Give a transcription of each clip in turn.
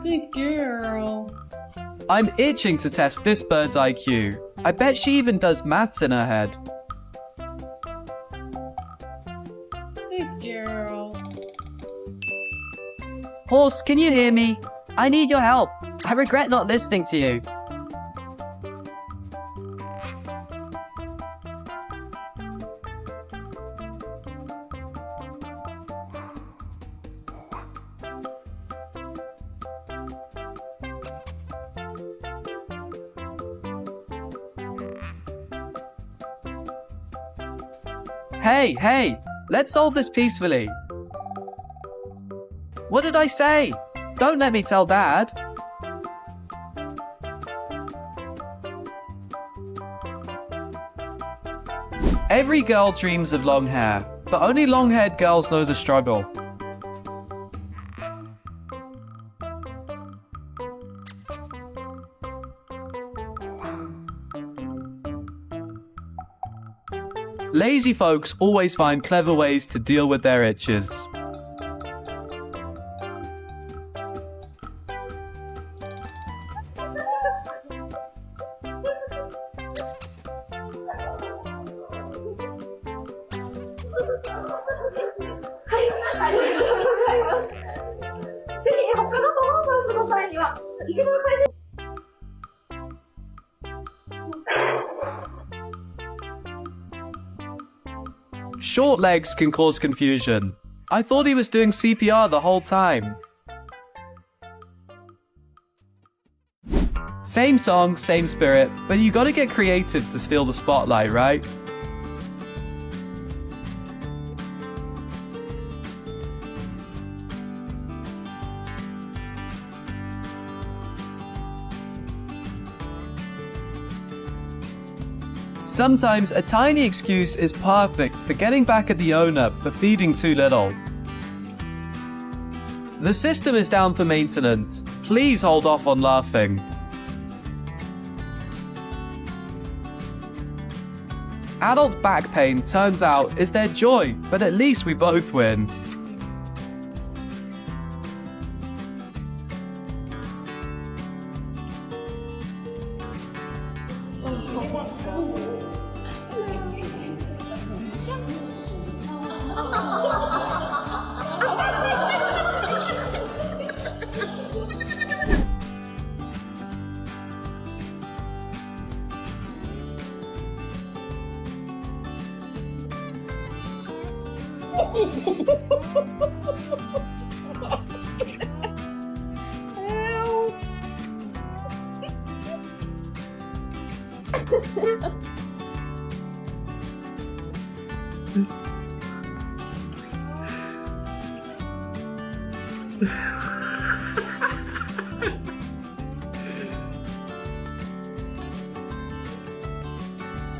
Good girl. I'm itching to test this bird's IQ. I bet she even does maths in her head. Good girl. Horse, can you hear me? I need your help. I regret not listening to you. Hey, let's solve this peacefully. What did I say? Don't let me tell Dad. Every girl dreams of long hair, but only long-haired girls know the struggle. Lazy folks always find clever ways to deal with their itches. Short legs can cause confusion. I thought he was doing CPR the whole time. Same song, same spirit, but you gotta get creative to steal the spotlight, right? Sometimes a tiny excuse is perfect for getting back at the owner for feeding too little. The system is down for maintenance. Please hold off on laughing. Adult back pain, turns out, is their joy, but at least we both win.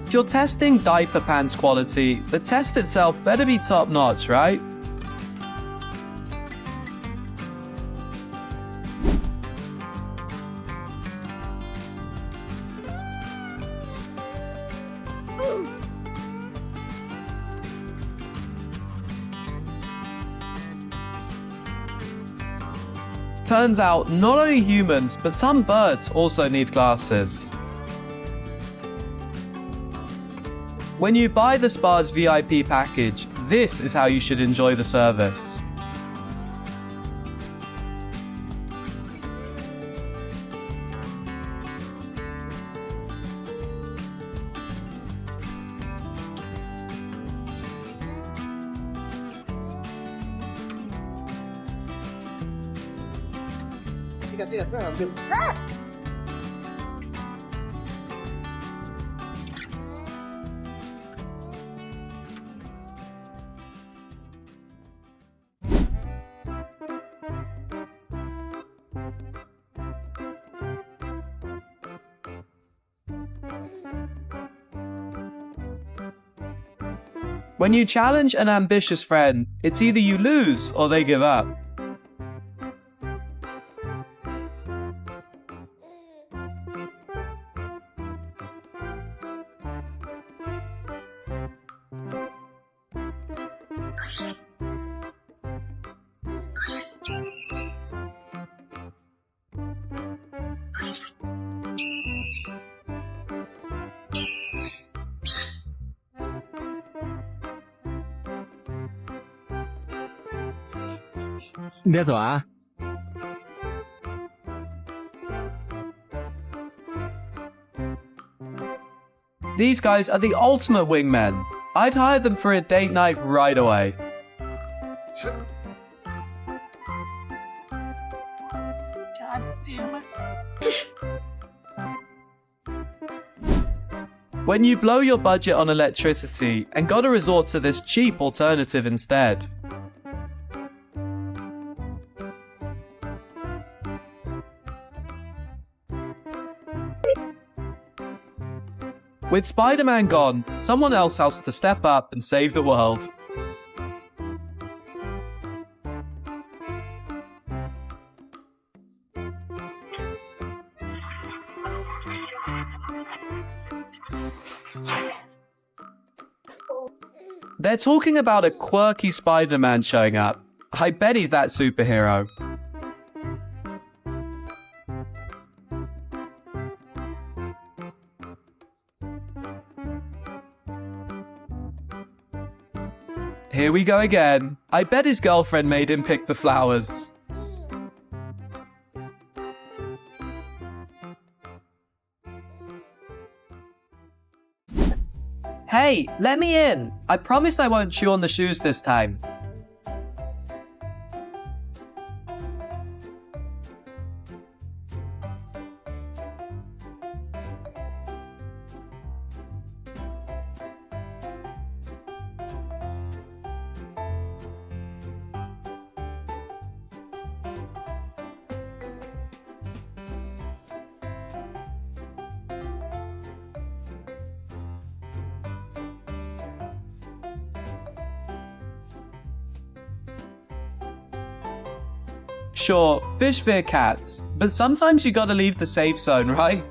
If you're testing diaper pants quality, the test itself better be top notch, right? Turns out, not only humans, but some birds also need glasses. When you buy the spa's VIP package, this is how you should enjoy the service. When you challenge an ambitious friend, it's either you lose or they give up. 别走啊！ These guys are the ultimate wingmen. I'd hire them for a date night right away. When you blow your budget on electricity and gotta resort to this cheap alternative instead. With Spider-Man gone, someone else has to step up and save the world. They're talking about a quirky Spider-Man showing up. I bet he's that superhero. Here we go again. I bet his girlfriend made him pick the flowers. Hey, let me in. I promise I won't chew on the shoes this time. Sure, fish fear cats, but sometimes you gotta leave the safe zone, right?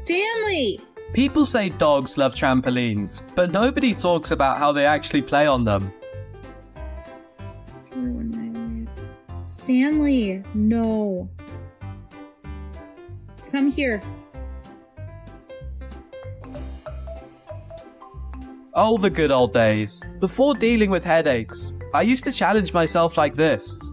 Stanley! People say dogs love trampolines, but nobody talks about how they actually play on them. Stanley, no. Come here. Oh, the good old days. Before dealing with headaches, I used to challenge myself like this.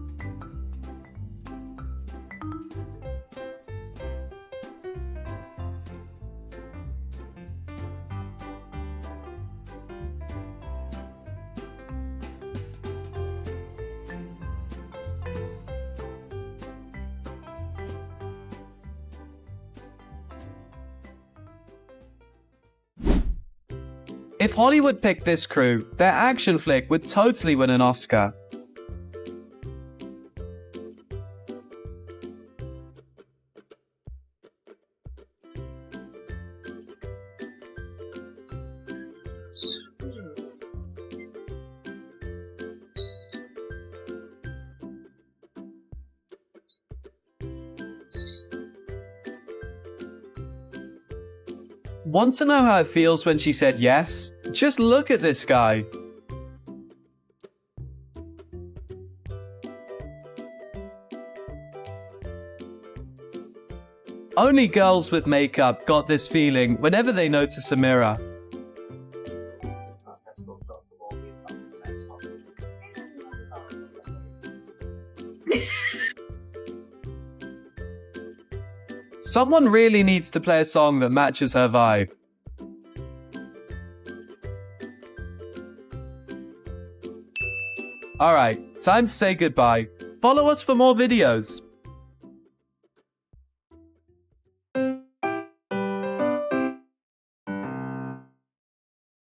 If Hollywood picked this crew, their action flick would totally win an Oscar. Want to know how it feels when she said yes? Just look at this guy. Only girls with makeup got this feeling whenever they notice a mirror. Someone really needs to play a song that matches her vibe. Alright, time to say goodbye. Follow us for more videos.